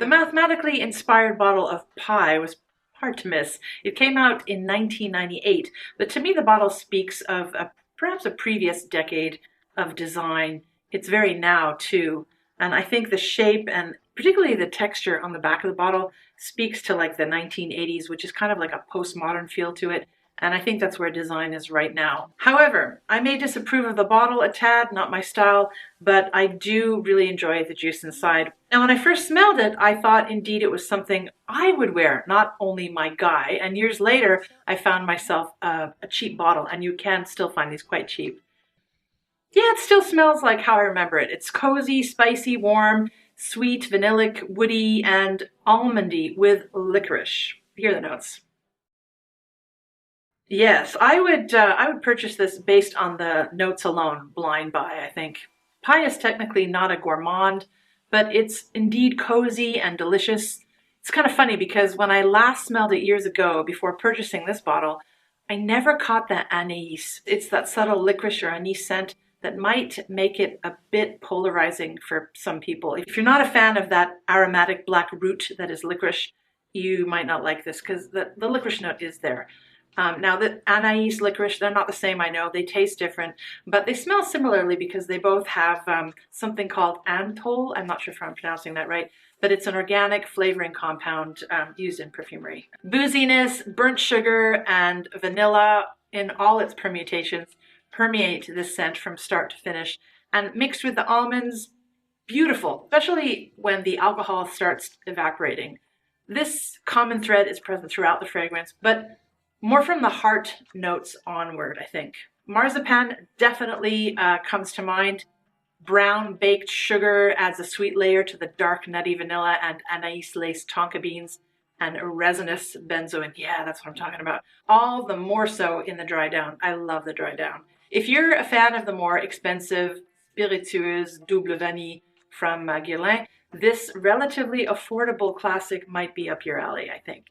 The mathematically inspired bottle of pie was hard to miss. It came out in 1998, but to me the bottle speaks of perhaps a previous decade of design. It's very now too, and I think the shape and particularly the texture on the back of the bottle speaks to like the 1980s, which is kind of like a postmodern feel to it. And I think that's where design is right now. However, I may disapprove of the bottle a tad, not my style, but I do really enjoy the juice inside. And when I first smelled it, I thought indeed it was something I would wear, not only my guy. And years later, I found myself a cheap bottle, and you can still find these quite cheap. Yeah, it still smells like how I remember it. It's cozy, spicy, warm, sweet, vanillic, woody, and almondy with licorice. Here are the notes. Yes, I would purchase this based on the notes alone, blind buy, I think. Pie is technically not a gourmand, but it's indeed cozy and delicious. It's kind of funny because when I last smelled it years ago, before purchasing this bottle, I never caught that anise. It's that subtle licorice or anise scent that might make it a bit polarizing for some people. If you're not a fan of that aromatic black root that is licorice, you might not like this because the licorice note is there. Now the anise, licorice, they're not the same, I know, they taste different, but they smell similarly because they both have something called anthol. I'm not sure if I'm pronouncing that right, but it's an organic flavoring compound used in perfumery. Booziness, burnt sugar, and vanilla in all its permutations permeate this scent from start to finish, and mixed with the almonds, beautiful, especially when the alcohol starts evaporating. This common thread is present throughout the fragrance, but more from the heart notes onward, I think. Marzipan definitely comes to mind. Brown baked sugar adds a sweet layer to the dark nutty vanilla and anise laced tonka beans, and resinous benzoin. Yeah, that's what I'm talking about. All the more so in the dry down. I love the dry down. If you're a fan of the more expensive spiritueuse double vanille from Guerlain, this relatively affordable classic might be up your alley, I think.